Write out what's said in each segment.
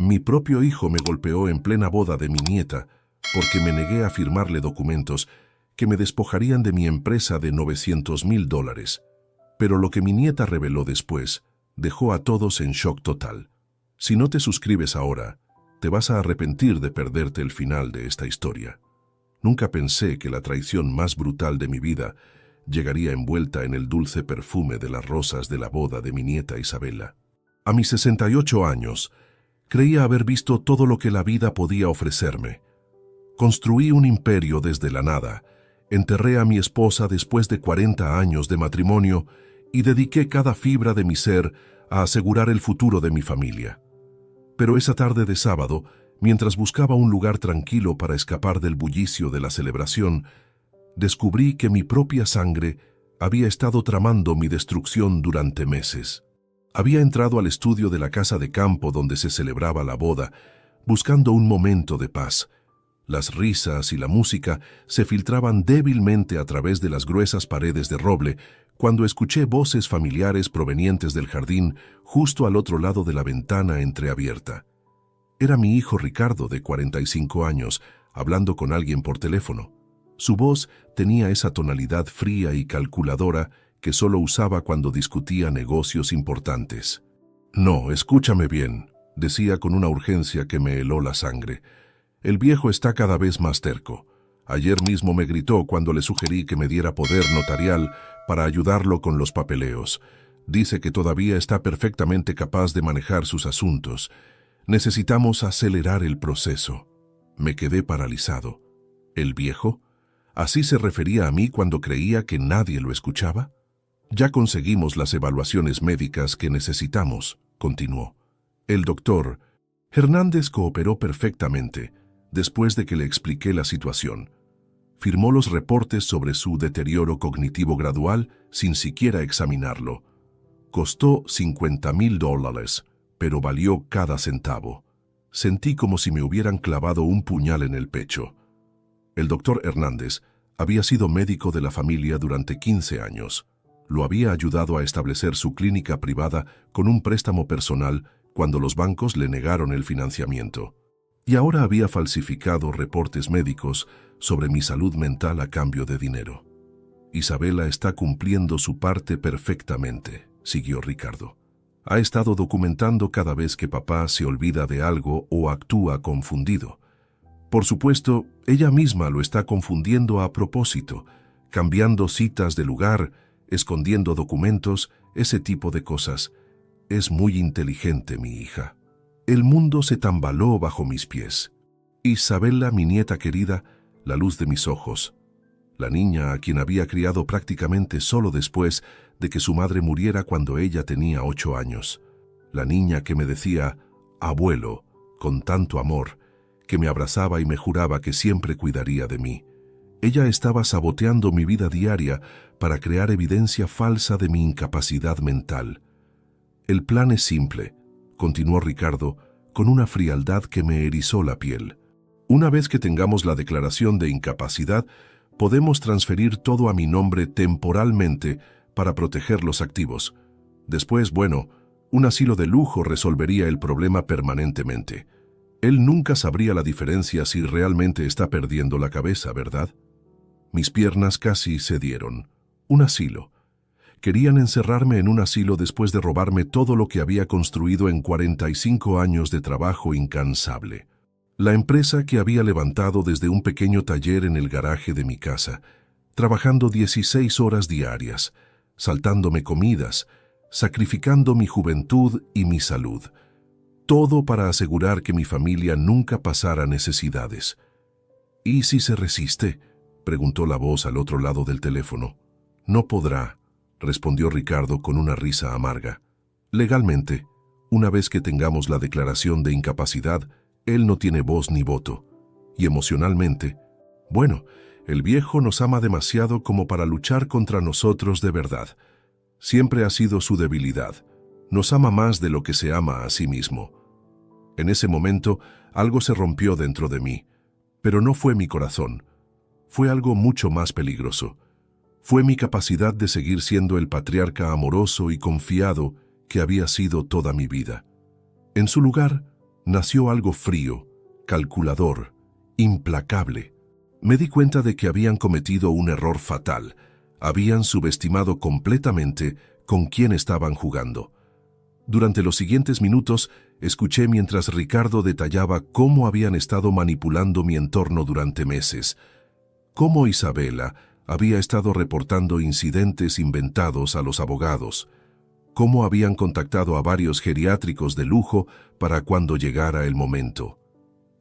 Mi propio hijo me golpeó en plena boda de mi nieta porque me negué a firmarle documentos que me despojarían de mi empresa de $900,000. Pero lo que mi nieta reveló después dejó a todos en shock total. Si no te suscribes ahora, te vas a arrepentir de perderte el final de esta historia. Nunca pensé que la traición más brutal de mi vida llegaría envuelta en el dulce perfume de las rosas de la boda de mi nieta Isabela. A mis 68 años, creía haber visto todo lo que la vida podía ofrecerme. Construí un imperio desde la nada, enterré a mi esposa después de 40 años de matrimonio y dediqué cada fibra de mi ser a asegurar el futuro de mi familia. Pero esa tarde de sábado, mientras buscaba un lugar tranquilo para escapar del bullicio de la celebración, descubrí que mi propia sangre había estado tramando mi destrucción durante meses. Había entrado al estudio de la casa de campo donde se celebraba la boda, buscando un momento de paz. Las risas y la música se filtraban débilmente a través de las gruesas paredes de roble cuando escuché voces familiares provenientes del jardín justo al otro lado de la ventana entreabierta. Era mi hijo Ricardo, de 45 años, hablando con alguien por teléfono. Su voz tenía esa tonalidad fría y calculadora que solo usaba cuando discutía negocios importantes. «No, escúchame bien», decía con una urgencia que me heló la sangre. «El viejo está cada vez más terco. Ayer mismo me gritó cuando le sugerí que me diera poder notarial para ayudarlo con los papeleos. Dice que todavía está perfectamente capaz de manejar sus asuntos. Necesitamos acelerar el proceso». Me quedé paralizado. ¿El viejo? ¿Así se refería a mí cuando creía que nadie lo escuchaba? «Ya conseguimos las evaluaciones médicas que necesitamos», continuó. El doctor Hernández cooperó perfectamente después de que le expliqué la situación. Firmó los reportes sobre su deterioro cognitivo gradual sin siquiera examinarlo. Costó $50,000, pero valió cada centavo. Sentí como si me hubieran clavado un puñal en el pecho. El doctor Hernández había sido médico de la familia durante 15 años. Lo había ayudado a establecer su clínica privada con un préstamo personal cuando los bancos le negaron el financiamiento. Y ahora había falsificado reportes médicos sobre mi salud mental a cambio de dinero. «Isabela está cumpliendo su parte perfectamente», siguió Ricardo. «Ha estado documentando cada vez que papá se olvida de algo o actúa confundido. Por supuesto, ella misma lo está confundiendo a propósito, cambiando citas de lugar, escondiendo documentos, ese tipo de cosas. Es muy inteligente, mi hija». El mundo se tambaló bajo mis pies. Isabela, mi nieta querida, la luz de mis ojos. La niña a quien había criado prácticamente solo después de que su madre muriera cuando ella tenía 8 años. La niña que me decía «abuelo» con tanto amor, que me abrazaba y me juraba que siempre cuidaría de mí. Ella estaba saboteando mi vida diaria para crear evidencia falsa de mi incapacidad mental. «El plan es simple», continuó Ricardo con una frialdad que me erizó la piel. «Una vez que tengamos la declaración de incapacidad, podemos transferir todo a mi nombre temporalmente para proteger los activos. Después, bueno, un asilo de lujo resolvería el problema permanentemente. Él nunca sabría la diferencia si realmente está perdiendo la cabeza, ¿verdad?» Mis piernas casi cedieron. Un asilo. Querían encerrarme en un asilo después de robarme todo lo que había construido en 45 años de trabajo incansable. La empresa que había levantado desde un pequeño taller en el garaje de mi casa, trabajando 16 horas diarias, saltándome comidas, sacrificando mi juventud y mi salud. Todo para asegurar que mi familia nunca pasara necesidades. «¿Y si se resiste?», preguntó la voz al otro lado del teléfono. «No podrá», respondió Ricardo con una risa amarga. «Legalmente, una vez que tengamos la declaración de incapacidad, él no tiene voz ni voto. Y emocionalmente, bueno, el viejo nos ama demasiado como para luchar contra nosotros de verdad. Siempre ha sido su debilidad. Nos ama más de lo que se ama a sí mismo». En ese momento, algo se rompió dentro de mí, pero no fue mi corazón. Fue algo mucho más peligroso. Fue mi capacidad de seguir siendo el patriarca amoroso y confiado que había sido toda mi vida. En su lugar, nació algo frío, calculador, implacable. Me di cuenta de que habían cometido un error fatal. Habían subestimado completamente con quién estaban jugando. Durante los siguientes minutos, escuché mientras Ricardo detallaba cómo habían estado manipulando mi entorno durante meses. Cómo Isabela había estado reportando incidentes inventados a los abogados. Cómo habían contactado a varios geriátricos de lujo para cuando llegara el momento.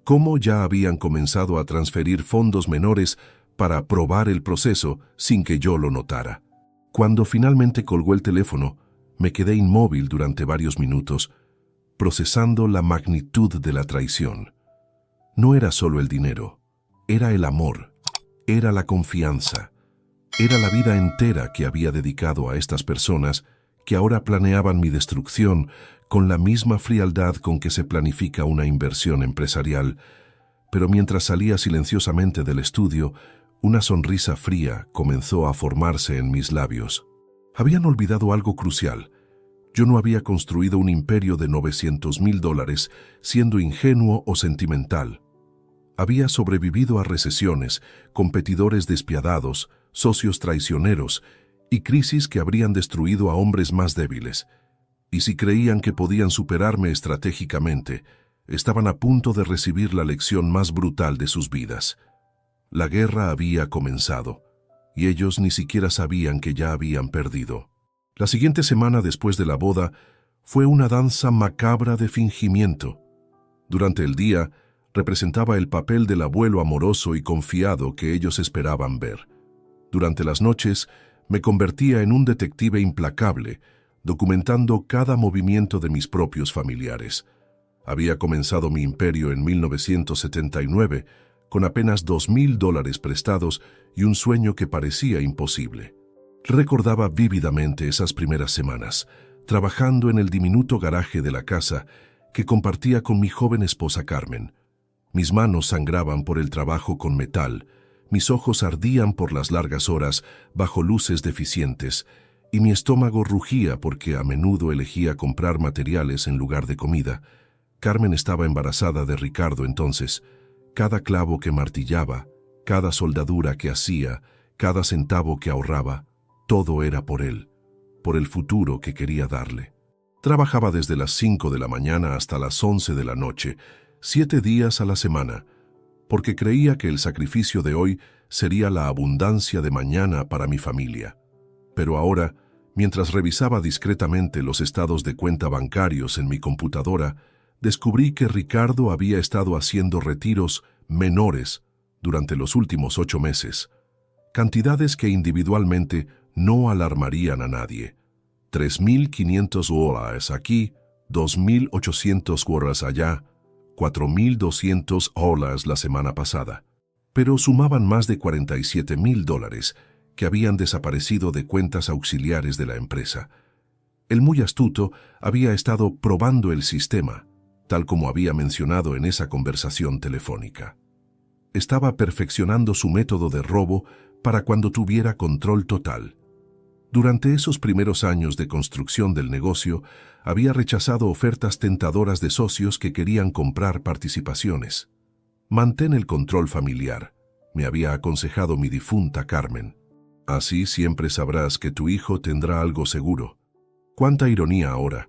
Cómo ya habían comenzado a transferir fondos menores para aprobar el proceso sin que yo lo notara. Cuando finalmente colgó el teléfono, me quedé inmóvil durante varios minutos, procesando la magnitud de la traición. No era solo el dinero, era el amor, era la confianza, era la vida entera que había dedicado a estas personas que ahora planeaban mi destrucción con la misma frialdad con que se planifica una inversión empresarial. Pero mientras salía silenciosamente del estudio, una sonrisa fría comenzó a formarse en mis labios. Habían olvidado algo crucial. Yo no había construido un imperio de $900,000 siendo ingenuo o sentimental. Había sobrevivido a recesiones, competidores despiadados, socios traicioneros y crisis que habrían destruido a hombres más débiles. Y si creían que podían superarme estratégicamente, estaban a punto de recibir la lección más brutal de sus vidas. La guerra había comenzado, y ellos ni siquiera sabían que ya habían perdido. La siguiente semana después de la boda fue una danza macabra de fingimiento. Durante el día, representaba el papel del abuelo amoroso y confiado que ellos esperaban ver. Durante las noches, me convertía en un detective implacable, documentando cada movimiento de mis propios familiares. Había comenzado mi imperio en 1979, con apenas $2,000 prestados y un sueño que parecía imposible. Recordaba vívidamente esas primeras semanas, trabajando en el diminuto garaje de la casa que compartía con mi joven esposa Carmen. Mis manos sangraban por el trabajo con metal, mis ojos ardían por las largas horas bajo luces deficientes, y mi estómago rugía porque a menudo elegía comprar materiales en lugar de comida. Carmen estaba embarazada de Ricardo entonces. Cada clavo que martillaba, cada soldadura que hacía, cada centavo que ahorraba, todo era por él, por el futuro que quería darle. Trabajaba desde las 5 de la mañana hasta las 11 de la noche, 7 días a la semana, porque creía que el sacrificio de hoy sería la abundancia de mañana para mi familia. Pero ahora, mientras revisaba discretamente los estados de cuenta bancarios en mi computadora, descubrí que Ricardo había estado haciendo retiros menores durante los últimos 8 meses, cantidades que individualmente no alarmarían a nadie. $3,500 aquí, $2,800 allá, $4,200 la semana pasada. Pero sumaban más de $47,000 que habían desaparecido de cuentas auxiliares de la empresa. El muy astuto había estado probando el sistema, tal como había mencionado en esa conversación telefónica. Estaba perfeccionando su método de robo para cuando tuviera control total. Durante esos primeros años de construcción del negocio, había rechazado ofertas tentadoras de socios que querían comprar participaciones. Mantén el control familiar, me había aconsejado mi difunta Carmen. Así siempre sabrás que tu hijo tendrá algo seguro. Cuánta ironía ahora.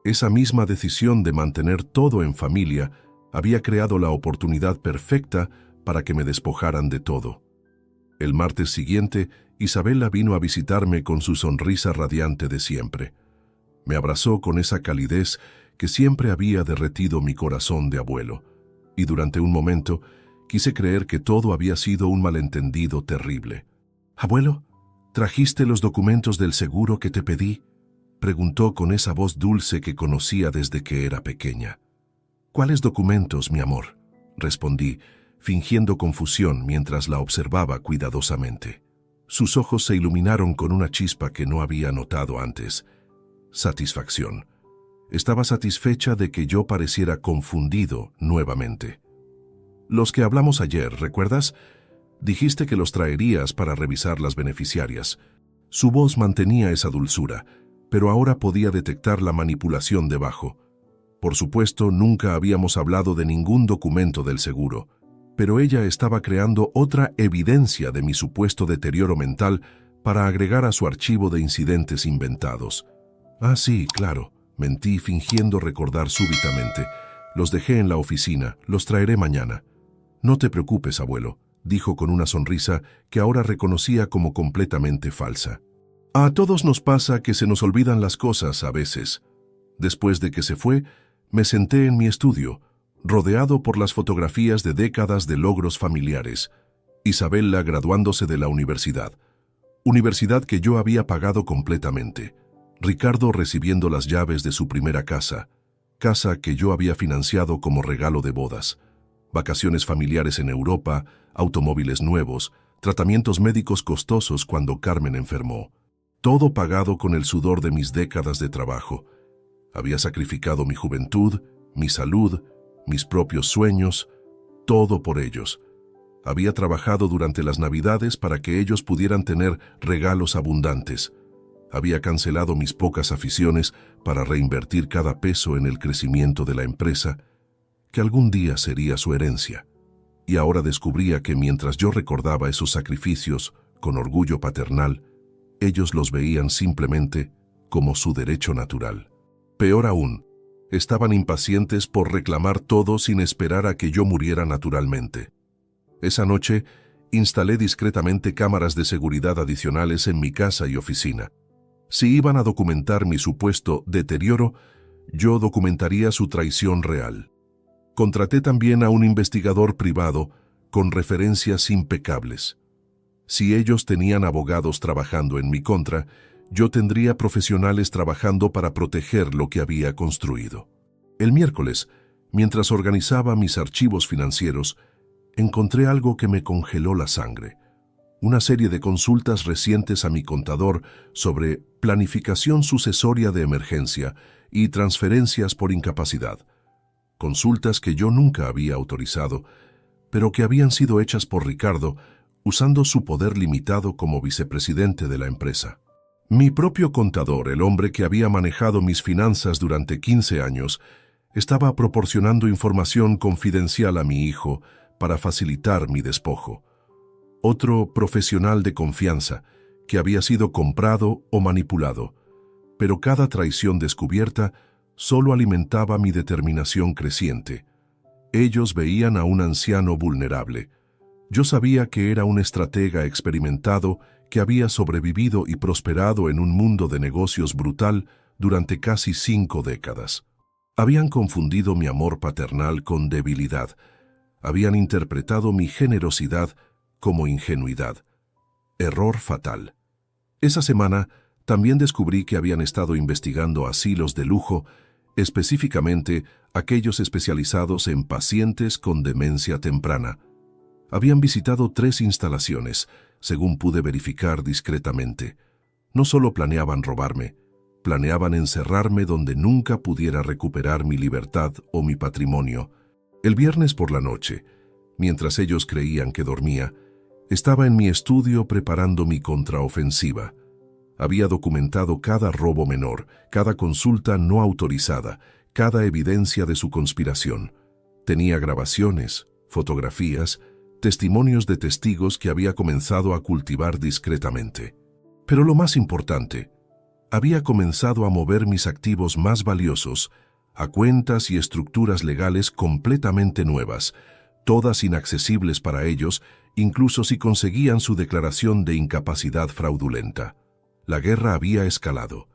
Esa misma decisión de mantener todo en familia había creado la oportunidad perfecta para que me despojaran de todo. El martes siguiente, Isabela vino a visitarme con su sonrisa radiante de siempre. Me abrazó con esa calidez que siempre había derretido mi corazón de abuelo, y durante un momento quise creer que todo había sido un malentendido terrible. «Abuelo, ¿trajiste los documentos del seguro que te pedí?», preguntó con esa voz dulce que conocía desde que era pequeña. «¿Cuáles documentos, mi amor?», respondí, fingiendo confusión mientras la observaba cuidadosamente. Sus ojos se iluminaron con una chispa que no había notado antes. Satisfacción. Estaba satisfecha de que yo pareciera confundido nuevamente. «Los que hablamos ayer, ¿recuerdas? Dijiste que los traerías para revisar las beneficiarias». Su voz mantenía esa dulzura, pero ahora podía detectar la manipulación debajo. Por supuesto, nunca habíamos hablado de ningún documento del seguro, pero ella estaba creando otra evidencia de mi supuesto deterioro mental para agregar a su archivo de incidentes inventados. Ah, sí, claro, mentí fingiendo recordar súbitamente. Los dejé en la oficina, los traeré mañana. No te preocupes, abuelo, dijo con una sonrisa que ahora reconocía como completamente falsa. A todos nos pasa que se nos olvidan las cosas a veces. Después de que se fue, me senté en mi estudio, rodeado por las fotografías de décadas de logros familiares. Isabella graduándose de la universidad que yo había pagado completamente. Ricardo recibiendo las llaves de su primera casa que yo había financiado como regalo de bodas. Vacaciones familiares en Europa, automóviles nuevos, tratamientos médicos costosos cuando Carmen enfermó. Todo pagado con el sudor de mis décadas de trabajo. Había sacrificado mi juventud, mi salud, mis propios sueños, todo por ellos. Había trabajado durante las Navidades para que ellos pudieran tener regalos abundantes. Había cancelado mis pocas aficiones para reinvertir cada peso en el crecimiento de la empresa, que algún día sería su herencia. Y ahora descubría que mientras yo recordaba esos sacrificios con orgullo paternal, ellos los veían simplemente como su derecho natural. Peor aún, estaban impacientes por reclamar todo sin esperar a que yo muriera naturalmente. Esa noche, instalé discretamente cámaras de seguridad adicionales en mi casa y oficina. Si iban a documentar mi supuesto deterioro, yo documentaría su traición real. Contraté también a un investigador privado con referencias impecables. Si ellos tenían abogados trabajando en mi contra, yo tendría profesionales trabajando para proteger lo que había construido. El miércoles, mientras organizaba mis archivos financieros, encontré algo que me congeló la sangre. Una serie de consultas recientes a mi contador sobre planificación sucesoria de emergencia y transferencias por incapacidad. Consultas que yo nunca había autorizado, pero que habían sido hechas por Ricardo usando su poder limitado como vicepresidente de la empresa. Mi propio contador, el hombre que había manejado mis finanzas durante 15 años, estaba proporcionando información confidencial a mi hijo para facilitar mi despojo. Otro profesional de confianza que había sido comprado o manipulado, pero cada traición descubierta solo alimentaba mi determinación creciente. Ellos veían a un anciano vulnerable. Yo sabía que era un estratega experimentado que había sobrevivido y prosperado en un mundo de negocios brutal durante casi 5 décadas. Habían confundido mi amor paternal con debilidad. Habían interpretado mi generosidad como ingenuidad. Error fatal. Esa semana también descubrí que habían estado investigando asilos de lujo, específicamente aquellos especializados en pacientes con demencia temprana. Habían visitado 3 instalaciones, según pude verificar discretamente. No solo planeaban robarme, planeaban encerrarme donde nunca pudiera recuperar mi libertad o mi patrimonio. El viernes por la noche, mientras ellos creían que dormía, estaba en mi estudio preparando mi contraofensiva. Había documentado cada robo menor, cada consulta no autorizada, cada evidencia de su conspiración. Tenía grabaciones, fotografías, testimonios de testigos que había comenzado a cultivar discretamente. Pero lo más importante, había comenzado a mover mis activos más valiosos a cuentas y estructuras legales completamente nuevas, todas inaccesibles para ellos, incluso si conseguían su declaración de incapacidad fraudulenta. La guerra había escalado,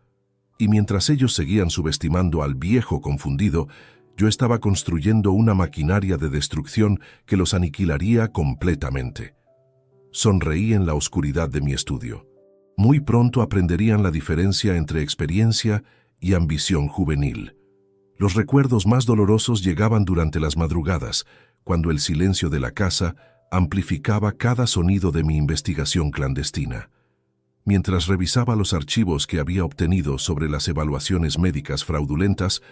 y mientras ellos seguían subestimando al viejo confundido, yo estaba construyendo una maquinaria de destrucción que los aniquilaría completamente. Sonreí en la oscuridad de mi estudio. Muy pronto aprenderían la diferencia entre experiencia y ambición juvenil. Los recuerdos más dolorosos llegaban durante las madrugadas, cuando el silencio de la casa amplificaba cada sonido de mi investigación clandestina. Mientras revisaba los archivos que había obtenido sobre las evaluaciones médicas fraudulentas,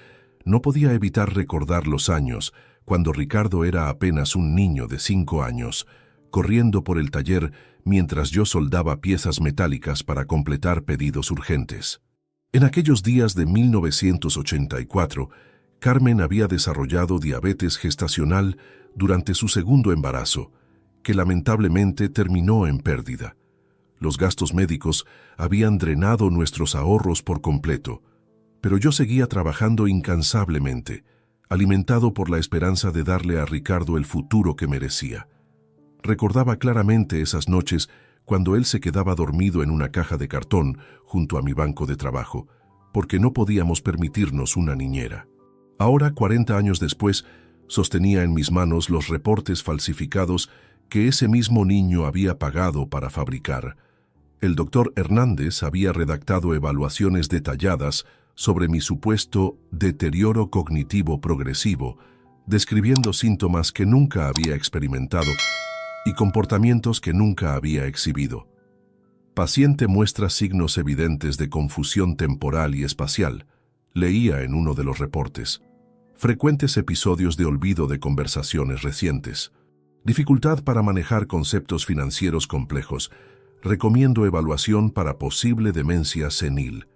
no podía evitar recordar los años, cuando Ricardo era apenas un niño de 5 años, corriendo por el taller mientras yo soldaba piezas metálicas para completar pedidos urgentes. En aquellos días de 1984, Carmen había desarrollado diabetes gestacional durante su segundo embarazo, que lamentablemente terminó en pérdida. Los gastos médicos habían drenado nuestros ahorros por completo, pero yo seguía trabajando incansablemente, alimentado por la esperanza de darle a Ricardo el futuro que merecía. Recordaba claramente esas noches cuando él se quedaba dormido en una caja de cartón junto a mi banco de trabajo, porque no podíamos permitirnos una niñera. Ahora, 40 años después, sostenía en mis manos los reportes falsificados que ese mismo niño había pagado para fabricar. El doctor Hernández había redactado evaluaciones detalladas sobre mi supuesto deterioro cognitivo progresivo, describiendo síntomas que nunca había experimentado y comportamientos que nunca había exhibido. Paciente muestra signos evidentes de confusión temporal y espacial, leía en uno de los reportes. Frecuentes episodios de olvido de conversaciones recientes. Dificultad para manejar conceptos financieros complejos. Recomiendo evaluación para posible demencia senil.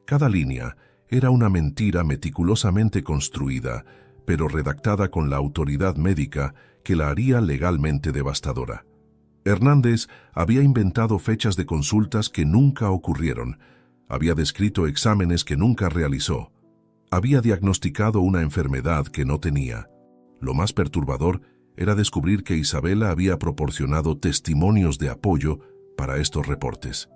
Cada línea era una mentira meticulosamente construida, pero redactada con la autoridad médica que la haría legalmente devastadora. Hernández había inventado fechas de consultas que nunca ocurrieron, había descrito exámenes que nunca realizó, había diagnosticado una enfermedad que no tenía. Lo más perturbador era descubrir que Isabela había proporcionado testimonios de apoyo para estos reportes.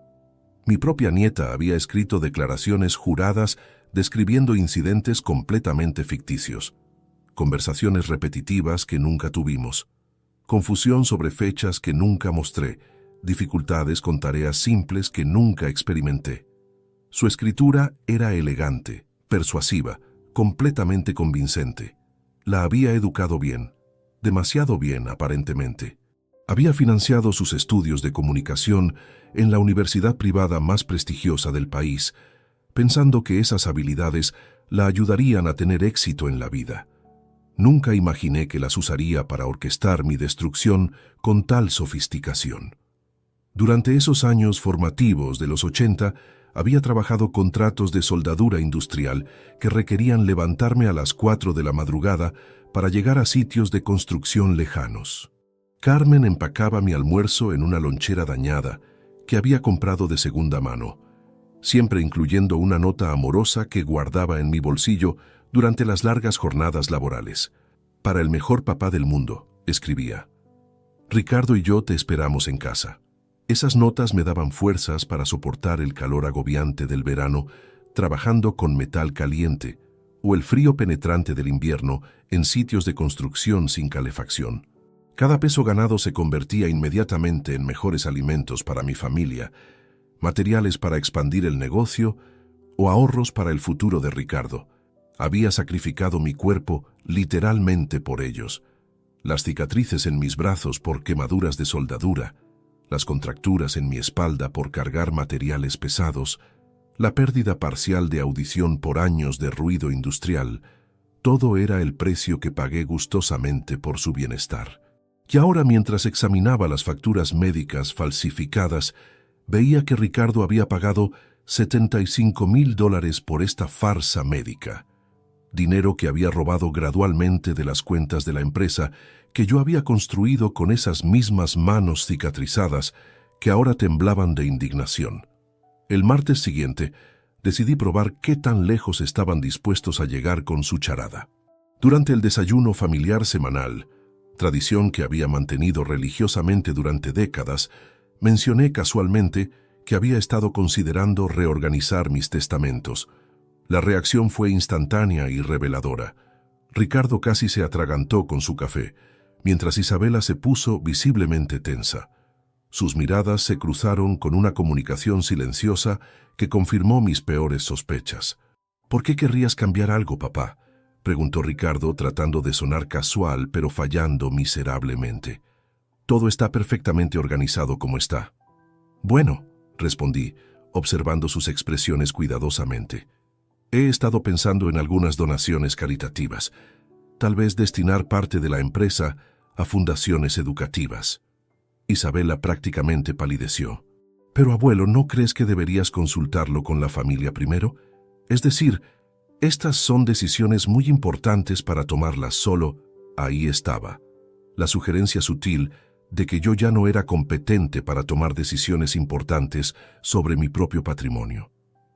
Mi propia nieta había escrito declaraciones juradas describiendo incidentes completamente ficticios, conversaciones repetitivas que nunca tuvimos, confusión sobre fechas que nunca mostré, dificultades con tareas simples que nunca experimenté. Su escritura era elegante, persuasiva, completamente convincente. La había educado bien, demasiado bien aparentemente. Había financiado sus estudios de comunicación en la universidad privada más prestigiosa del país, pensando que esas habilidades la ayudarían a tener éxito en la vida. Nunca imaginé que las usaría para orquestar mi destrucción con tal sofisticación. Durante esos años formativos de los 80, había trabajado contratos de soldadura industrial que requerían levantarme a las 4 de la madrugada para llegar a sitios de construcción lejanos. Carmen empacaba mi almuerzo en una lonchera dañada que había comprado de segunda mano, siempre incluyendo una nota amorosa que guardaba en mi bolsillo durante las largas jornadas laborales. Para el mejor papá del mundo, escribía. Ricardo y yo te esperamos en casa. Esas notas me daban fuerzas para soportar el calor agobiante del verano, trabajando con metal caliente, o el frío penetrante del invierno en sitios de construcción sin calefacción. Cada peso ganado se convertía inmediatamente en mejores alimentos para mi familia, materiales para expandir el negocio o ahorros para el futuro de Ricardo. Había sacrificado mi cuerpo literalmente por ellos. Las cicatrices en mis brazos por quemaduras de soldadura, las contracturas en mi espalda por cargar materiales pesados, la pérdida parcial de audición por años de ruido industrial, todo era el precio que pagué gustosamente por su bienestar. Y ahora, mientras examinaba las facturas médicas falsificadas, veía que Ricardo había pagado $75,000 por esta farsa médica. Dinero que había robado gradualmente de las cuentas de la empresa que yo había construido con esas mismas manos cicatrizadas que ahora temblaban de indignación. El martes siguiente, decidí probar qué tan lejos estaban dispuestos a llegar con su charada. Durante el desayuno familiar semanal, tradición que había mantenido religiosamente durante décadas, mencioné casualmente que había estado considerando reorganizar mis testamentos. La reacción fue instantánea y reveladora. Ricardo casi se atragantó con su café, mientras Isabela se puso visiblemente tensa. Sus miradas se cruzaron con una comunicación silenciosa que confirmó mis peores sospechas. ¿Por qué querrías cambiar algo, papá?, preguntó Ricardo, tratando de sonar casual, pero fallando miserablemente. Todo está perfectamente organizado como está. Bueno, respondí, observando sus expresiones cuidadosamente. He estado pensando en algunas donaciones caritativas. Tal vez destinar parte de la empresa a fundaciones educativas. Isabela prácticamente palideció. Pero, abuelo, ¿no crees que deberías consultarlo con la familia primero? Es decir, Estas son decisiones muy importantes para tomarlas solo. Ahí estaba la sugerencia sutil de que yo ya no era competente para tomar decisiones importantes sobre mi propio patrimonio.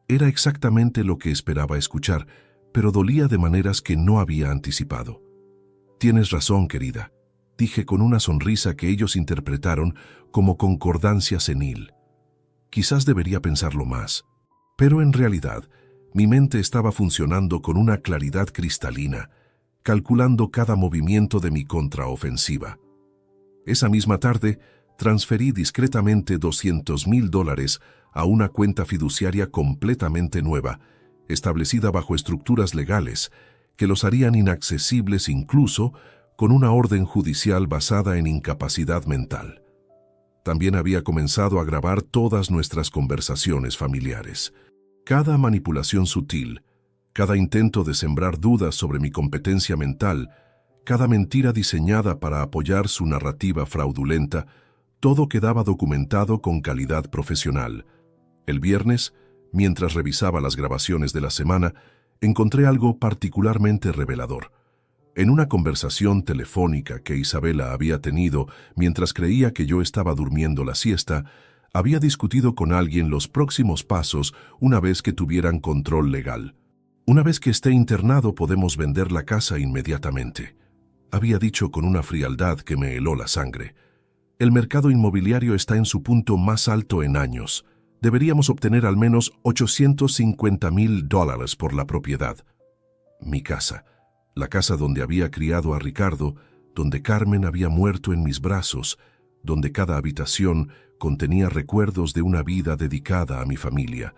Era exactamente lo que esperaba escuchar, pero dolía de maneras que no había anticipado. Tienes razón, querida, dije con una sonrisa que ellos interpretaron como concordancia senil. Quizás debería pensarlo más, pero en realidad mi mente estaba funcionando con una claridad cristalina, calculando cada movimiento de mi contraofensiva. Esa misma tarde, transferí discretamente $200,000 a una cuenta fiduciaria completamente nueva, establecida bajo estructuras legales que los harían inaccesibles incluso con una orden judicial basada en incapacidad mental. También había comenzado a grabar todas nuestras conversaciones familiares. Cada manipulación sutil, cada intento de sembrar dudas sobre mi competencia mental, cada mentira diseñada para apoyar su narrativa fraudulenta, todo quedaba documentado con calidad profesional. El viernes, mientras revisaba las grabaciones de la semana, encontré algo particularmente revelador. En una conversación telefónica que Isabela había tenido mientras creía que yo estaba durmiendo la siesta, había discutido con alguien los próximos pasos una vez que tuvieran control legal. Una vez que esté internado podemos vender la casa inmediatamente, había dicho con una frialdad que me heló la sangre. El mercado inmobiliario está en su punto más alto en años. Deberíamos obtener al menos $850,000 por la propiedad. Mi casa, la casa donde había criado a Ricardo, donde Carmen había muerto en mis brazos, donde cada habitación contenía recuerdos de una vida dedicada a mi familia.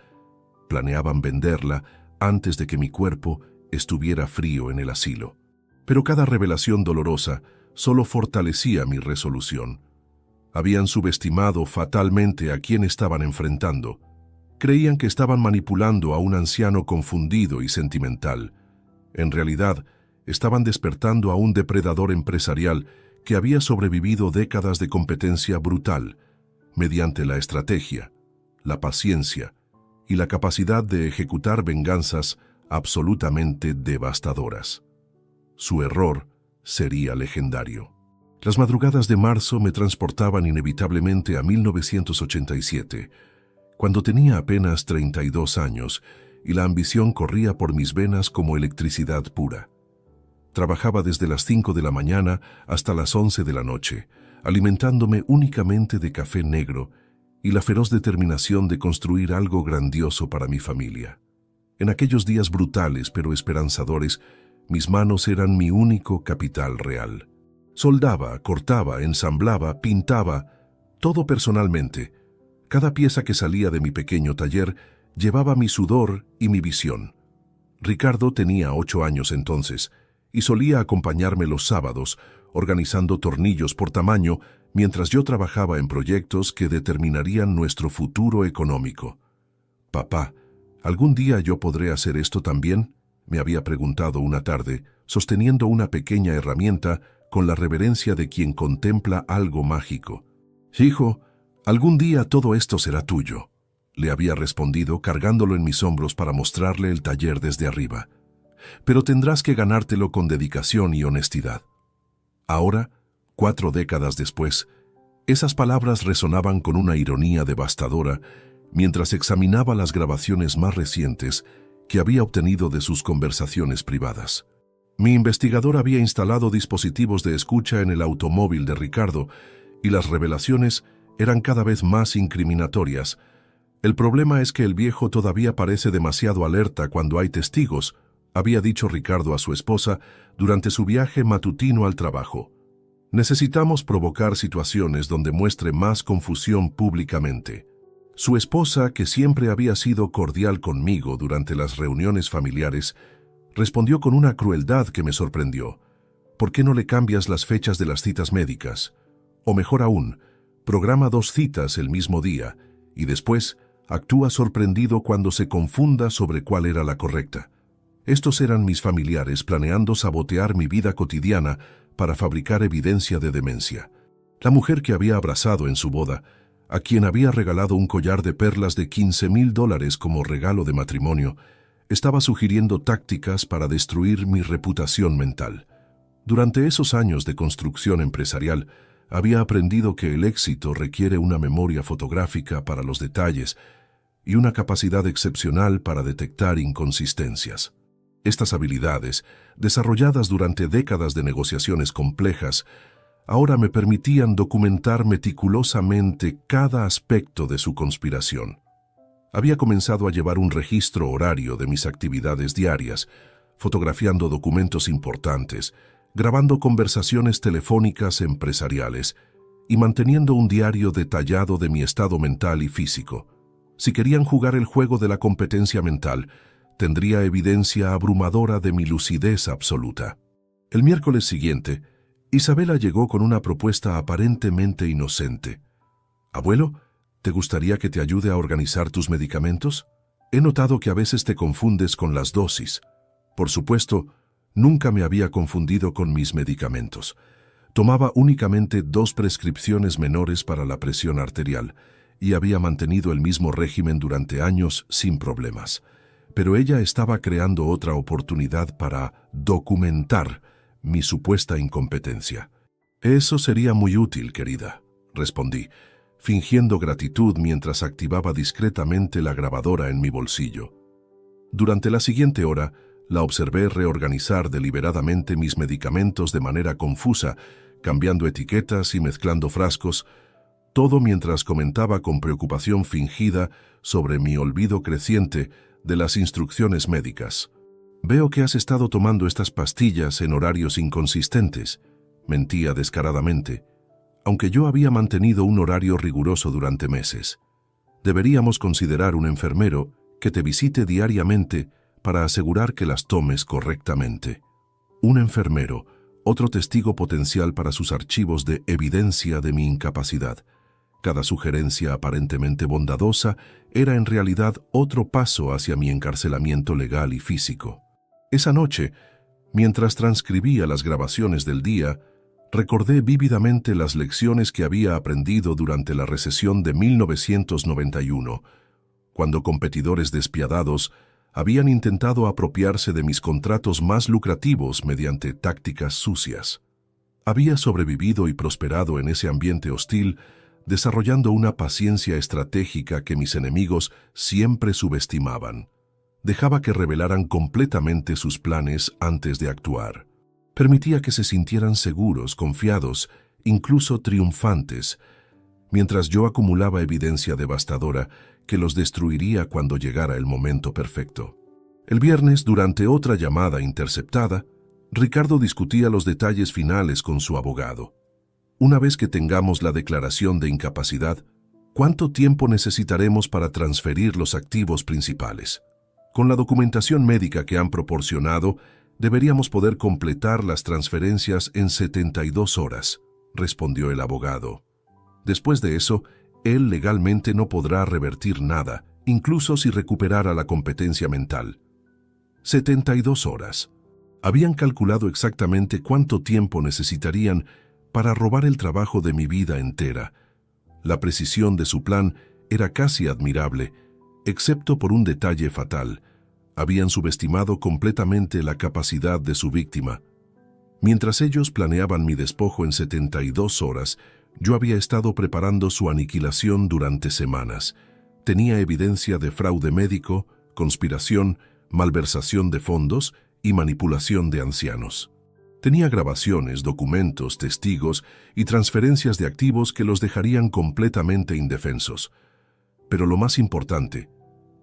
Planeaban venderla antes de que mi cuerpo estuviera frío en el asilo. Pero cada revelación dolorosa solo fortalecía mi resolución. Habían subestimado fatalmente a quien estaban enfrentando. Creían que estaban manipulando a un anciano confundido y sentimental. En realidad, estaban despertando a un depredador empresarial que había sobrevivido décadas de competencia brutal, mediante la estrategia, la paciencia y la capacidad de ejecutar venganzas absolutamente devastadoras. Su error sería legendario. Las madrugadas de marzo me transportaban inevitablemente a 1987, cuando tenía apenas 32 años y la ambición corría por mis venas como electricidad pura. Trabajaba desde las 5 de la mañana hasta las 11 de la noche, alimentándome únicamente de café negro y la feroz determinación de construir algo grandioso para mi familia. En aquellos días brutales pero esperanzadores, mis manos eran mi único capital real. Soldaba, cortaba, ensamblaba, pintaba, todo personalmente. Cada pieza que salía de mi pequeño taller llevaba mi sudor y mi visión. Ricardo tenía 8 años entonces y solía acompañarme los sábados, organizando tornillos por tamaño mientras yo trabajaba en proyectos que determinarían nuestro futuro económico. «Papá, ¿algún día yo podré hacer esto también?», me había preguntado una tarde, sosteniendo una pequeña herramienta con la reverencia de quien contempla algo mágico. «Hijo, algún día todo esto será tuyo», le había respondido cargándolo en mis hombros para mostrarle el taller desde arriba. «Pero tendrás que ganártelo con dedicación y honestidad». Ahora, 4 décadas después, esas palabras resonaban con una ironía devastadora mientras examinaba las grabaciones más recientes que había obtenido de sus conversaciones privadas. Mi investigador había instalado dispositivos de escucha en el automóvil de Ricardo y las revelaciones eran cada vez más incriminatorias. «El problema es que el viejo todavía parece demasiado alerta cuando hay testigos», había dicho Ricardo a su esposa durante su viaje matutino al trabajo. «Necesitamos provocar situaciones donde muestre más confusión públicamente». Su esposa, que siempre había sido cordial conmigo durante las reuniones familiares, respondió con una crueldad que me sorprendió. «¿Por qué no le cambias las fechas de las citas médicas? O mejor aún, programa 2 citas el mismo día y después actúa sorprendido cuando se confunda sobre cuál era la correcta». Estos eran mis familiares planeando sabotear mi vida cotidiana para fabricar evidencia de demencia. La mujer que había abrazado en su boda, a quien había regalado un collar de perlas de $15,000 como regalo de matrimonio, Estaba sugiriendo tácticas para destruir mi reputación mental. Durante esos años de construcción empresarial, había aprendido que el éxito requiere una memoria fotográfica para los detalles y una capacidad excepcional para detectar inconsistencias. Estas habilidades, desarrolladas durante décadas de negociaciones complejas, ahora me permitían documentar meticulosamente cada aspecto de su conspiración. Había comenzado a llevar un registro horario de mis actividades diarias, fotografiando documentos importantes, grabando conversaciones telefónicas empresariales y manteniendo un diario detallado de mi estado mental y físico. Si querían jugar el juego de la competencia mental, tendría evidencia abrumadora de mi lucidez absoluta. El miércoles siguiente, Isabela llegó con una propuesta aparentemente inocente. «Abuelo, ¿te gustaría que te ayude a organizar tus medicamentos? He notado que a veces te confundes con las dosis». Por supuesto, nunca me había confundido con mis medicamentos. Tomaba únicamente 2 prescripciones menores para la presión arterial y había mantenido el mismo régimen durante años sin problemas. Pero ella estaba creando otra oportunidad para documentar mi supuesta incompetencia. «Eso sería muy útil, querida», respondí, fingiendo gratitud mientras activaba discretamente la grabadora en mi bolsillo. Durante la siguiente hora, la observé reorganizar deliberadamente mis medicamentos de manera confusa, cambiando etiquetas y mezclando frascos, todo mientras comentaba con preocupación fingida sobre mi olvido creciente de las instrucciones médicas. «Veo que has estado tomando estas pastillas en horarios inconsistentes», mentía descaradamente, aunque yo había mantenido un horario riguroso durante meses. «Deberíamos considerar un enfermero que te visite diariamente para asegurar que las tomes correctamente». Un enfermero, otro testigo potencial para sus archivos de evidencia de mi incapacidad. Cada sugerencia aparentemente bondadosa era en realidad otro paso hacia mi encarcelamiento legal y físico. Esa noche, mientras transcribía las grabaciones del día, recordé vívidamente las lecciones que había aprendido durante la recesión de 1991, cuando competidores despiadados habían intentado apropiarse de mis contratos más lucrativos mediante tácticas sucias. Había sobrevivido y prosperado en ese ambiente hostil, desarrollando una paciencia estratégica que mis enemigos siempre subestimaban. Dejaba que revelaran completamente sus planes antes de actuar. Permitía que se sintieran seguros, confiados, incluso triunfantes, mientras yo acumulaba evidencia devastadora que los destruiría cuando llegara el momento perfecto. El viernes, durante otra llamada interceptada, Ricardo discutía los detalles finales con su abogado. «Una vez que tengamos la declaración de incapacidad, ¿cuánto tiempo necesitaremos para transferir los activos principales? Con la documentación médica que han proporcionado, deberíamos poder completar las transferencias en 72 horas», respondió el abogado. «Después de eso, él legalmente no podrá revertir nada, incluso si recuperara la competencia mental». 72 horas. Habían calculado exactamente cuánto tiempo necesitarían para robar el trabajo de mi vida entera. La precisión de su plan era casi admirable, excepto por un detalle fatal. Habían subestimado completamente la capacidad de su víctima. Mientras ellos planeaban mi despojo en 72 horas, yo había estado preparando su aniquilación durante semanas. Tenía evidencia de fraude médico, conspiración, malversación de fondos y manipulación de ancianos. Tenía grabaciones, documentos, testigos y transferencias de activos que los dejarían completamente indefensos. Pero lo más importante,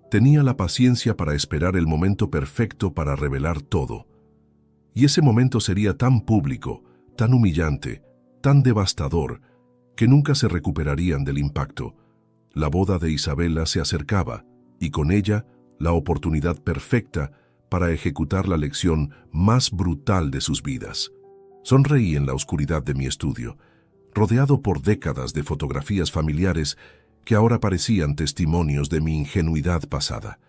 tenía la paciencia para esperar el momento perfecto para revelar todo. Y ese momento sería tan público, tan humillante, tan devastador, que nunca se recuperarían del impacto. La boda de Isabela se acercaba, y con ella la oportunidad perfecta para ejecutar la lección más brutal de sus vidas. Sonreí en la oscuridad de mi estudio, rodeado por décadas de fotografías familiares que ahora parecían testimonios de mi ingenuidad pasada.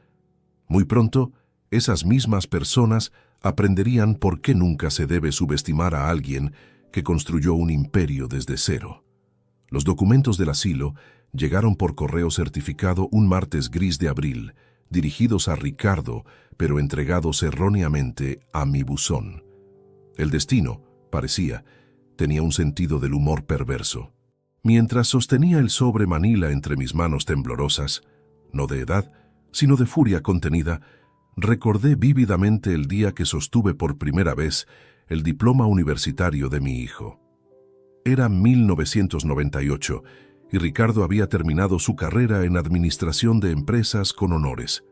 Muy pronto, esas mismas personas aprenderían por qué nunca se debe subestimar a alguien que construyó un imperio desde cero. Los documentos del asilo llegaron por correo certificado un martes gris de abril, dirigidos a Ricardo, pero entregados erróneamente a mi buzón. El destino, parecía, tenía un sentido del humor perverso. Mientras sostenía el sobre Manila entre mis manos temblorosas, no de edad, sino de furia contenida, recordé vívidamente el día que sostuve por primera vez el diploma universitario de mi hijo. Era 1998 y Ricardo había terminado su carrera en administración de empresas con honores.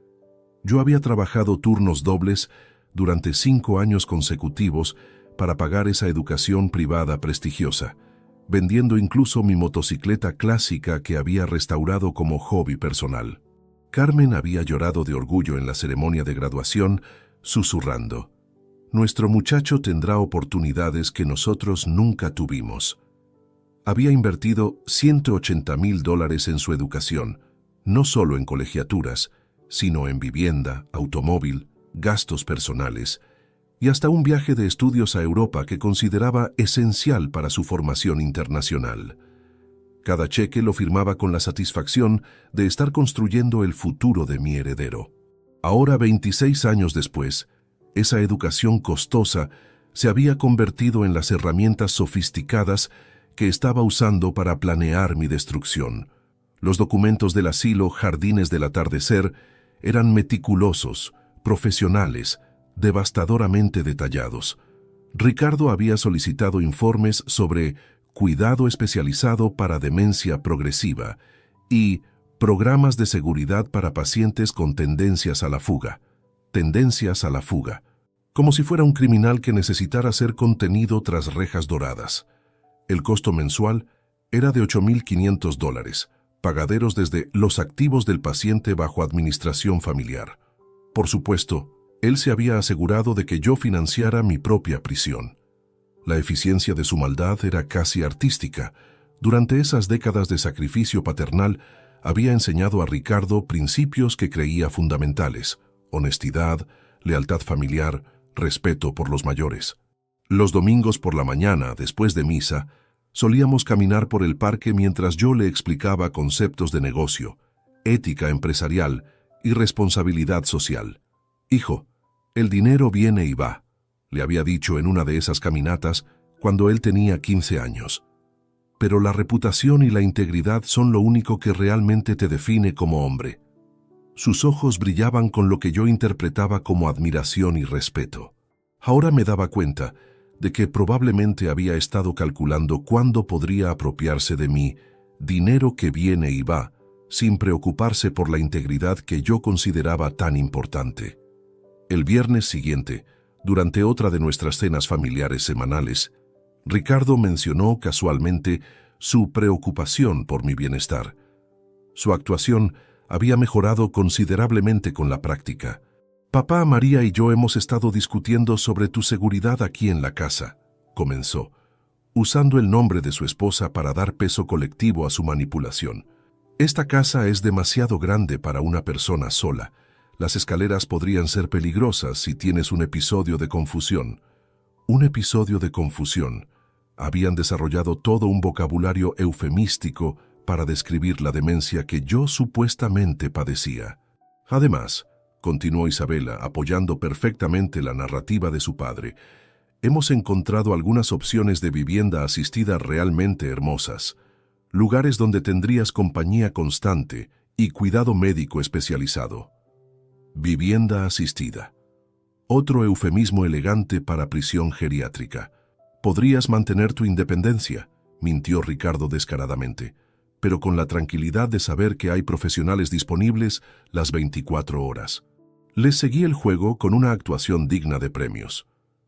Yo había trabajado turnos dobles durante 5 años consecutivos para pagar esa educación privada prestigiosa, vendiendo incluso mi motocicleta clásica que había restaurado como hobby personal. Carmen había llorado de orgullo en la ceremonia de graduación, susurrando: «Nuestro muchacho tendrá oportunidades que nosotros nunca tuvimos». Había invertido $180,000 en su educación, no solo en colegiaturas, sino en vivienda, automóvil, gastos personales y hasta un viaje de estudios a Europa que consideraba esencial para su formación internacional. Cada cheque lo firmaba con la satisfacción de estar construyendo el futuro de mi heredero. Ahora, 26 años después, esa educación costosa se había convertido en las herramientas sofisticadas que estaba usando para planear mi destrucción. Los documentos del asilo Jardines del Atardecer eran meticulosos, profesionales, devastadoramente detallados. Ricardo había solicitado informes sobre cuidado especializado para demencia progresiva y programas de seguridad para pacientes con tendencias a la fuga, como si fuera un criminal que necesitara ser contenido tras rejas doradas. El costo mensual era de $8,500, pagaderos desde los activos del paciente bajo administración familiar. Por supuesto, él se había asegurado de que yo financiara mi propia prisión. La eficiencia de su maldad era casi artística. Durante esas décadas de sacrificio paternal, había enseñado a Ricardo principios que creía fundamentales: honestidad, lealtad familiar, respeto por los mayores. Los domingos por la mañana, después de misa, solíamos caminar por el parque mientras yo le explicaba conceptos de negocio, ética empresarial y responsabilidad social. «Hijo, el dinero viene y va», le había dicho en una de esas caminatas cuando él tenía 15 años. «Pero la reputación y la integridad son lo único que realmente te define como hombre». Sus ojos brillaban con lo que yo interpretaba como admiración y respeto. Ahora me daba cuenta de que probablemente había estado calculando cuándo podría apropiarse de mí, dinero que viene y va, sin preocuparse por la integridad que yo consideraba tan importante. El viernes siguiente, durante otra de nuestras cenas familiares semanales, Ricardo mencionó casualmente su preocupación por mi bienestar. Su actuación había mejorado considerablemente con la práctica. «Papá, María y yo hemos estado discutiendo sobre tu seguridad aquí en la casa», comenzó, usando el nombre de su esposa para dar peso colectivo a su manipulación. «Esta casa es demasiado grande para una persona sola. Las escaleras podrían ser peligrosas si tienes un episodio de confusión». Un episodio de confusión. Habían desarrollado todo un vocabulario eufemístico para describir la demencia que yo supuestamente padecía. Además, continuó Isabela, apoyando perfectamente la narrativa de su padre, hemos encontrado algunas opciones de vivienda asistida realmente hermosas. Lugares donde tendrías compañía constante y cuidado médico especializado. Vivienda asistida. Otro eufemismo elegante para prisión geriátrica. Podrías mantener tu independencia, mintió Ricardo descaradamente, pero con la tranquilidad de saber que hay profesionales disponibles las 24 horas. Les seguí el juego con una actuación digna de premios.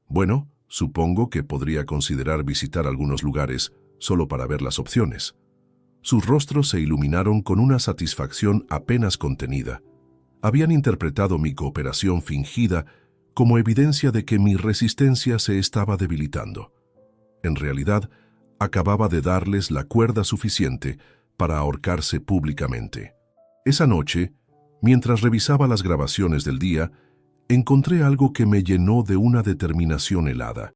Bueno, supongo que podría considerar visitar algunos lugares solo para ver las opciones. Sus rostros se iluminaron con una satisfacción apenas contenida. Habían interpretado mi cooperación fingida como evidencia de que mi resistencia se estaba debilitando. En realidad, acababa de darles la cuerda suficiente para ahorcarse públicamente. Esa noche, mientras revisaba las grabaciones del día, encontré algo que me llenó de una determinación helada.